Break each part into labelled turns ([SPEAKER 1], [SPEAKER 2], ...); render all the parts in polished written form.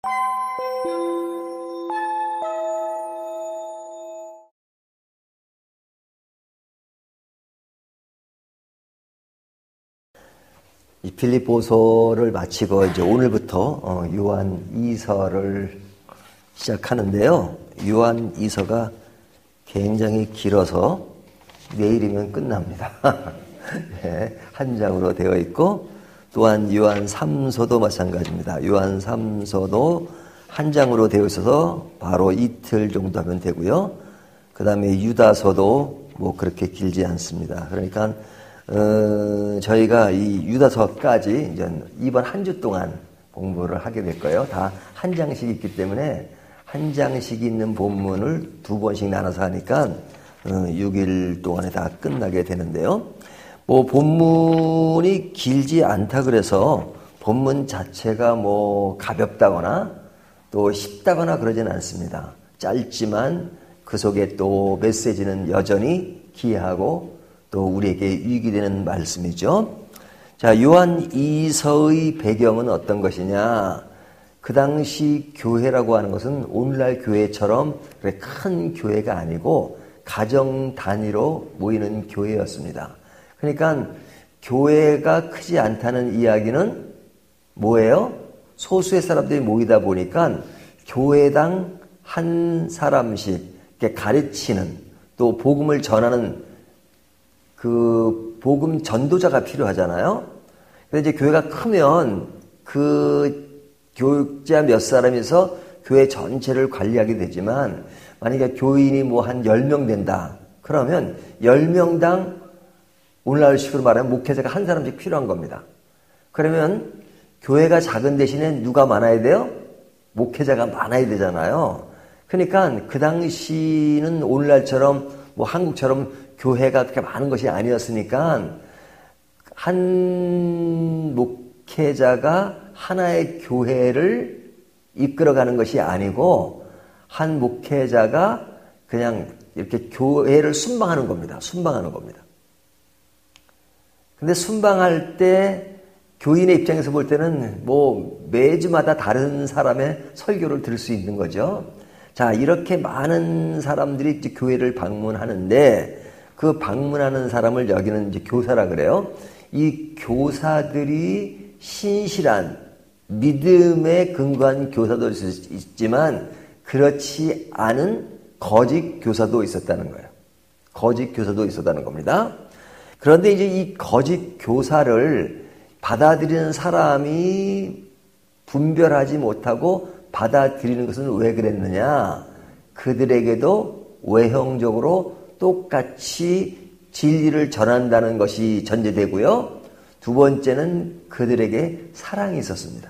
[SPEAKER 1] 이 빌립보서를 마치고 이제 오늘부터 요한 2서를 시작하는데요. 요한 2서가 굉장히 길어서 내일이면 끝납니다. 네, 한 장으로 되어 있고, 또한 요한 3서도 마찬가지입니다. 요한 3서도 한 장으로 되어 있어서 바로 이틀 정도 하면 되고요. 그 다음에 유다서도 뭐 그렇게 길지 않습니다. 그러니까 저희가 이 유다서까지 이제 이번 한 주 동안 공부를 하게 될 거예요. 다 한 장씩 있기 때문에 한 장씩 있는 본문을 두 번씩 나눠서 하니까 6일 동안에 다 끝나게 되는데요. 뭐 본문이 길지 않다 그래서 본문 자체가 뭐 가볍다거나 또 쉽다거나 그러진 않습니다. 짧지만 그 속에 또 메시지는 여전히 귀하고 또 우리에게 유익이 되는 말씀이죠. 자, 요한 2서의 배경은 어떤 것이냐? 그 당시 교회라고 하는 것은 오늘날 교회처럼 큰 교회가 아니고 가정 단위로 모이는 교회였습니다. 그러니까 교회가 크지 않다는 이야기는 뭐예요? 소수의 사람들이 모이다 보니까 교회당 한 사람씩 이렇게 가르치는 또 복음을 전하는 그 복음 전도자가 필요하잖아요. 근데 이제 교회가 크면 그 교육자 몇 사람이서 교회 전체를 관리하게 되지만 만약에 교인이 뭐 한 10명 된다. 그러면 10명당 오늘날 식으로 말하면 목회자가 한 사람씩 필요한 겁니다. 그러면 교회가 작은 대신에 누가 많아야 돼요? 목회자가 많아야 되잖아요. 그러니까 그 당시는 오늘날처럼 뭐 한국처럼 교회가 그렇게 많은 것이 아니었으니까 한 목회자가 하나의 교회를 이끌어가는 것이 아니고 한 목회자가 그냥 이렇게 교회를 순방하는 겁니다. 순방하는 겁니다. 근데 순방할 때 교인의 입장에서 볼 때는 뭐 매주마다 다른 사람의 설교를 들을 수 있는 거죠. 자, 이렇게 많은 사람들이 이제 교회를 방문하는데 그 방문하는 사람을 여기는 이제 교사라 그래요. 이 교사들이 신실한 믿음에 근거한 교사도 있지만 그렇지 않은 거짓 교사도 있었다는 거예요. 거짓 교사도 있었다는 겁니다. 그런데 이제 이 거짓 교사를 받아들이는 사람이 분별하지 못하고 받아들이는 것은 왜 그랬느냐? 그들에게도 외형적으로 똑같이 진리를 전한다는 것이 전제되고요. 두 번째는 그들에게 사랑이 있었습니다.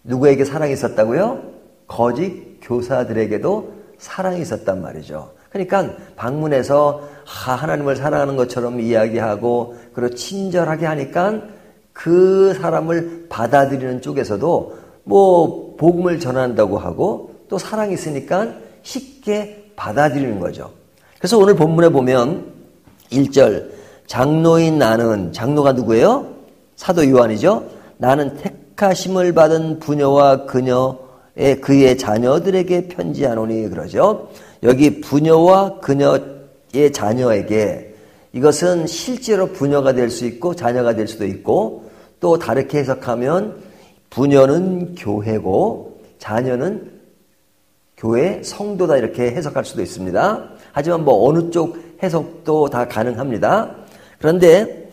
[SPEAKER 1] 누구에게 사랑이 있었다고요? 거짓 교사들에게도 사랑이 있었단 말이죠. 그러니까 방문해서 하나님을 사랑하는 것처럼 이야기하고 그리고 친절하게 하니까 그 사람을 받아들이는 쪽에서도 뭐 복음을 전한다고 하고 또 사랑이 있으니까 쉽게 받아들이는 거죠. 그래서 오늘 본문에 보면 1절 장로인 나는, 장로가 누구예요? 사도 요한이죠. 나는 택하심을 받은 부녀와 그녀의 그의 자녀들에게 편지하노니 그러죠. 여기 부녀와 그녀의 자녀에게 이것은 실제로 부녀가 될 수 있고 자녀가 될 수도 있고 또 다르게 해석하면 부녀는 교회고 자녀는 교회 성도다 이렇게 해석할 수도 있습니다. 하지만 뭐 어느 쪽 해석도 다 가능합니다. 그런데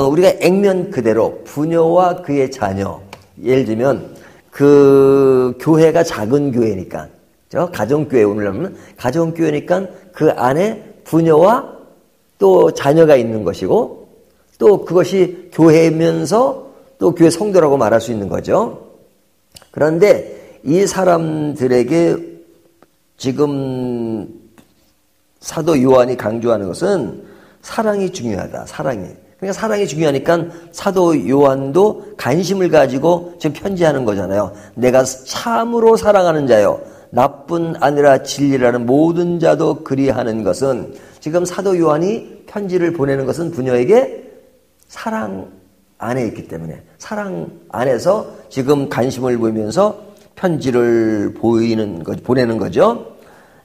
[SPEAKER 1] 우리가 액면 그대로 부녀와 그의 자녀, 예를 들면 그 교회가 작은 교회니까 가정교회 오늘날은 가정교회니까 그 안에 부녀와 또 자녀가 있는 것이고 또 그것이 교회면서 또 교회 성도라고 말할 수 있는 거죠. 그런데 이 사람들에게 지금 사도 요한이 강조하는 것은 사랑이 중요하다. 사랑이. 그러니까 사랑이 중요하니까 사도 요한도 관심을 가지고 지금 편지하는 거잖아요. 내가 참으로 사랑하는 자요. 나뿐 아니라 진리라는 모든 자도 그리하는 것은 지금 사도 요한이 편지를 보내는 것은 부녀에게 사랑 안에 있기 때문에 사랑 안에서 지금 관심을 보이면서 편지를 보내는 거죠.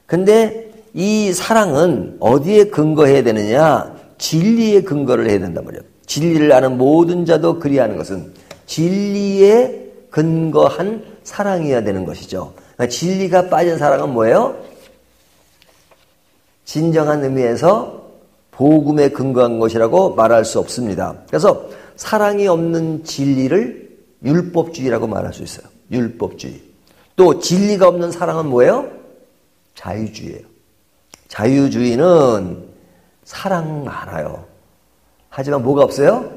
[SPEAKER 1] 근데 이 사랑은 어디에 근거해야 되느냐? 진리에 근거를 해야 된단 말이에요. 진리를 아는 모든 자도 그리하는 것은 진리에 근거한 사랑이어야 되는 것이죠. 그러니까 진리가 빠진 사랑은 뭐예요? 진정한 의미에서 복음에 근거한 것이라고 말할 수 없습니다. 그래서 사랑이 없는 진리를 율법주의라고 말할 수 있어요. 율법주의. 또 진리가 없는 사랑은 뭐예요? 자유주의예요. 자유주의는 사랑 많아요. 하지만 뭐가 없어요?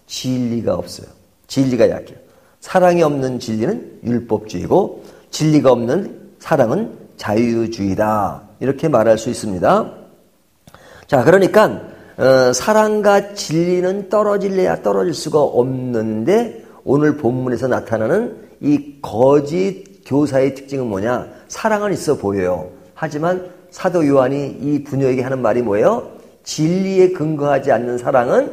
[SPEAKER 1] 진리가 없어요. 진리가 약해요. 사랑이 없는 진리는 율법주의고 진리가 없는 사랑은 자유주의다. 이렇게 말할 수 있습니다. 자, 그러니까 사랑과 진리는 떨어질래야 떨어질 수가 없는데 오늘 본문에서 나타나는 이 거짓 교사의 특징은 뭐냐? 사랑은 있어 보여요. 하지만 사도 요한이 이 부녀에게 하는 말이 뭐예요? 진리에 근거하지 않는 사랑은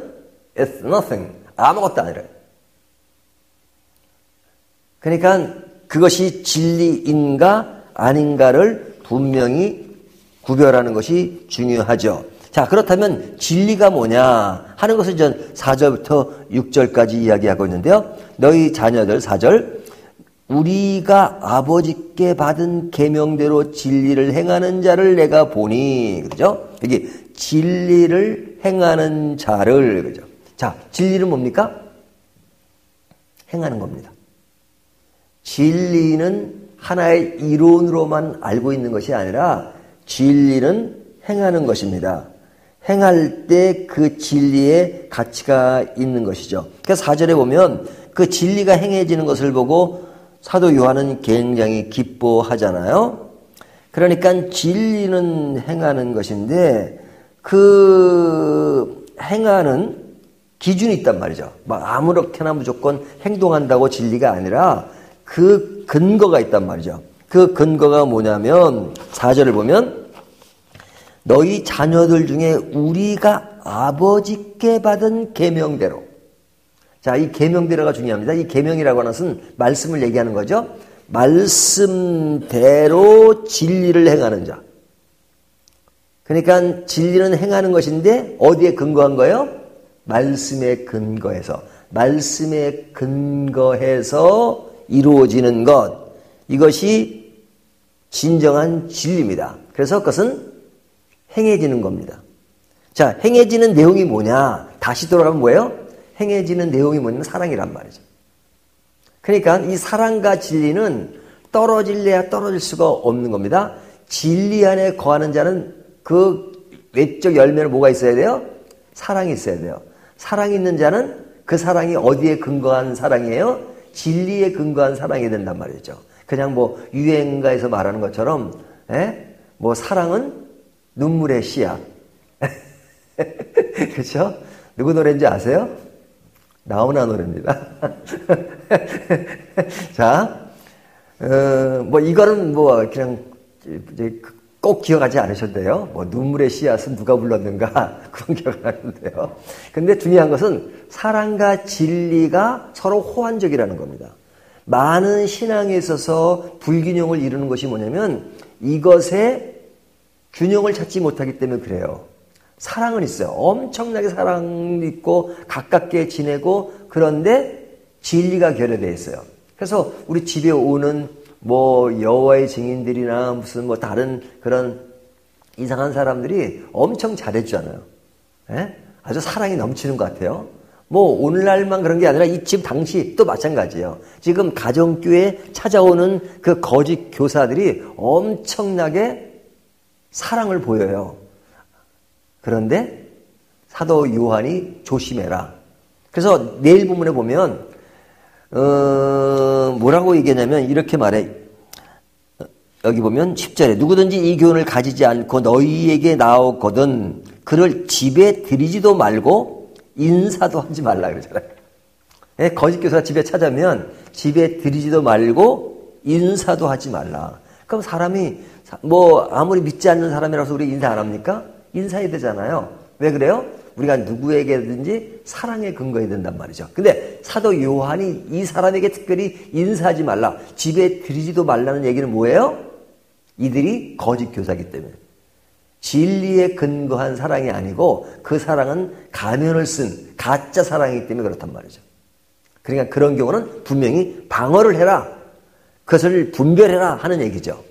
[SPEAKER 1] it's nothing. 아무것도 아니래요. 그러니까 그것이 진리인가 아닌가를 분명히 구별하는 것이 중요하죠. 자, 그렇다면 진리가 뭐냐 하는 것을 전 4절부터 6절까지 이야기하고 있는데요. 너희 자녀들 4절 우리가 아버지께 받은 계명대로 진리를 행하는 자를 내가 보니 그죠? 여기 진리를 행하는 자를 그죠? 자, 진리는 뭡니까? 행하는 겁니다. 진리는 하나의 이론으로만 알고 있는 것이 아니라 진리는 행하는 것입니다. 행할 때 그 진리에 가치가 있는 것이죠. 그래서 4절에 보면 그 진리가 행해지는 것을 보고 사도 요한은 굉장히 기뻐하잖아요. 그러니까 진리는 행하는 것인데 그 행하는 기준이 있단 말이죠. 막 아무렇게나 무조건 행동한다고 진리가 아니라 그 근거가 있단 말이죠. 그 근거가 뭐냐면 4절을 보면 너희 자녀들 중에 우리가 아버지께 받은 계명대로. 자, 이 계명대로가 중요합니다. 이 계명이라고 하는 것은 말씀을 얘기하는 거죠. 말씀대로 진리를 행하는 자. 그러니까 진리는 행하는 것인데 어디에 근거한 거예요? 말씀에 근거해서. 말씀에 근거해서 이루어지는 것. 이것이 진정한 진리입니다. 그래서 그것은 행해지는 겁니다. 자, 행해지는 내용이 뭐냐? 다시 돌아가면 뭐예요? 행해지는 내용이 뭐냐면 사랑이란 말이죠. 그러니까 이 사랑과 진리는 떨어질래야 떨어질 수가 없는 겁니다. 진리 안에 거하는 자는 그 외적 열매는 뭐가 있어야 돼요? 사랑이 있어야 돼요. 사랑이 있는 자는 그 사랑이 어디에 근거한 사랑이에요? 진리에 근거한 사랑이 된단 말이죠. 그냥 뭐 유행가에서 말하는 것처럼 뭐 사랑은 눈물의 씨앗. 그렇죠? 누구 노래인지 아세요? 나훈아 노래입니다. 자, 뭐 이거는 뭐 그냥 꼭 기억하지 않으셔도 돼요. 뭐 눈물의 씨앗은 누가 불렀는가 그건 기억하는데요. 근데 중요한 것은 사랑과 진리가 서로 호환적이라는 겁니다. 많은 신앙에 있어서 불균형을 이루는 것이 뭐냐면 이것에 균형을 찾지 못하기 때문에 그래요. 사랑은 있어요. 엄청나게 사랑이 있고 가깝게 지내고 그런데 진리가 결여되어 있어요. 그래서 우리 집에 오는 뭐 여호와의 증인들이나 무슨 뭐 다른 그런 이상한 사람들이 엄청 잘해주잖아요. 아주 사랑이 넘치는 것 같아요. 뭐 오늘날만 그런 게 아니라 이 집 당시 또 마찬가지예요. 지금 가정교회에 찾아오는 그 거짓 교사들이 엄청나게 사랑을 보여요. 그런데 사도 요한이 조심해라. 그래서 내일 본문에 보면 뭐라고 얘기하냐면 이렇게 말해. 여기 보면 10절에 누구든지 이 교훈을 가지지 않고 너희에게 나오거든 그를 집에 들이지도 말고 인사도 하지 말라 그러잖아요. 거짓 교사가 집에 찾아오면 집에 들이지도 말고 인사도 하지 말라. 그럼 사람이 뭐 아무리 믿지 않는 사람이라서 우리 인사 안 합니까? 인사해야 되잖아요. 왜 그래요? 우리가 누구에게든지 사랑에 근거해야 된단 말이죠. 근데 사도 요한이 이 사람에게 특별히 인사하지 말라, 집에 들이지도 말라는 얘기는 뭐예요? 이들이 거짓 교사이기 때문에. 진리에 근거한 사랑이 아니고 그 사랑은 가면을 쓴 가짜 사랑이기 때문에 그렇단 말이죠. 그러니까 그런 경우는 분명히 방어를 해라, 그것을 분별해라 하는 얘기죠.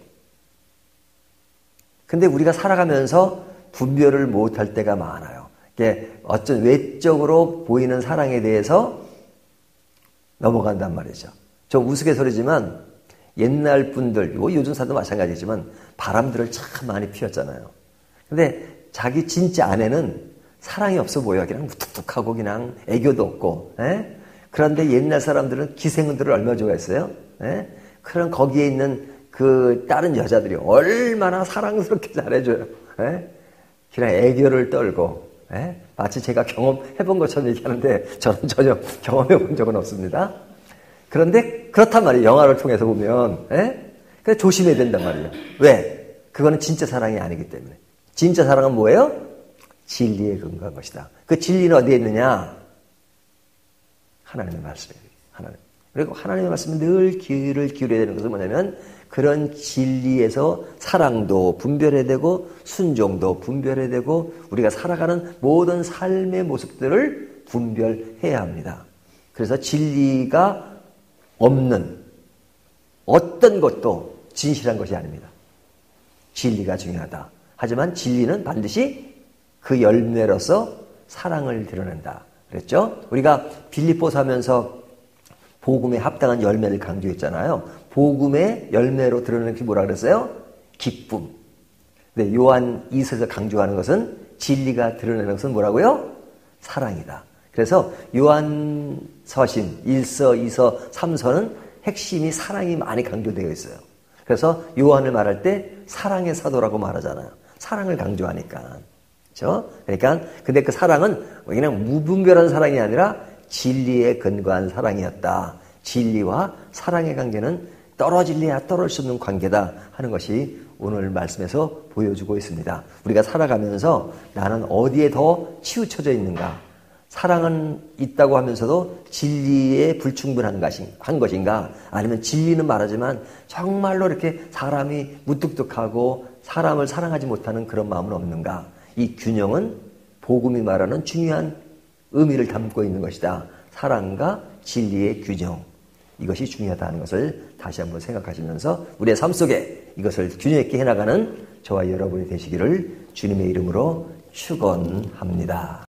[SPEAKER 1] 근데 우리가 살아가면서 분별을 못할 때가 많아요. 이게 어떤 외적으로 보이는 사랑에 대해서 넘어간단 말이죠. 좀 우스갯소리지만 옛날 분들, 요즘 사도 마찬가지지만 바람들을 참 많이 피웠잖아요. 근데 자기 진짜 아내는 사랑이 없어 보여. 그냥 무뚝뚝하고 그냥 애교도 없고. 에? 그런데 옛날 사람들은 기생들을 얼마나 좋아했어요? 에? 그런 거기에 있는 그 다른 여자들이 얼마나 사랑스럽게 잘해줘요. 에? 그냥 애교를 떨고. 에? 마치 제가 경험해본 것처럼 얘기하는데 저는 전혀 경험해본 적은 없습니다. 그런데 그렇단 말이에요. 영화를 통해서 보면. 그래서 조심해야 된단 말이에요. 왜? 그거는 진짜 사랑이 아니기 때문에. 진짜 사랑은 뭐예요? 진리에 근거한 것이다. 그 진리는 어디에 있느냐? 하나님의 말씀이에요. 하나님. 그리고 하나님의 말씀은 늘 귀를 기울여야 되는 것은 뭐냐면 그런 진리에서 사랑도 분별해야 되고 순종도 분별해야 되고 우리가 살아가는 모든 삶의 모습들을 분별해야 합니다. 그래서 진리가 없는 어떤 것도 진실한 것이 아닙니다. 진리가 중요하다. 하지만 진리는 반드시 그 열매로서 사랑을 드러낸다. 그랬죠? 우리가 빌립보서 하면서 복음에 합당한 열매를 강조했잖아요. 복음의 열매로 드러내는 것이 뭐라 그랬어요? 기쁨. 근데 요한 2서에서 강조하는 것은 진리가 드러내는 것은 뭐라고요? 사랑이다. 그래서 요한 서신 1서, 2서, 3서는 핵심이 사랑이 많이 강조되어 있어요. 그래서 요한을 말할 때 사랑의 사도라고 말하잖아요. 사랑을 강조하니까. 그렇죠? 그러니까 근데 그 사랑은 그냥 무분별한 사랑이 아니라 진리에 근거한 사랑이었다. 진리와 사랑의 관계는 떨어질래야 떨어질 수 없는 관계다 하는 것이 오늘 말씀에서 보여주고 있습니다. 우리가 살아가면서 나는 어디에 더 치우쳐져 있는가? 사랑은 있다고 하면서도 진리에 불충분한 것인가? 아니면 진리는 말하지만 정말로 이렇게 사람이 무뚝뚝하고 사람을 사랑하지 못하는 그런 마음은 없는가? 이 균형은 복음이 말하는 중요한 의미를 담고 있는 것이다. 사랑과 진리의 균형. 이것이 중요하다는 것을 다시 한번 생각하시면서 우리의 삶 속에 이것을 균형 있게 해나가는 저와 여러분이 되시기를 주님의 이름으로 축원합니다.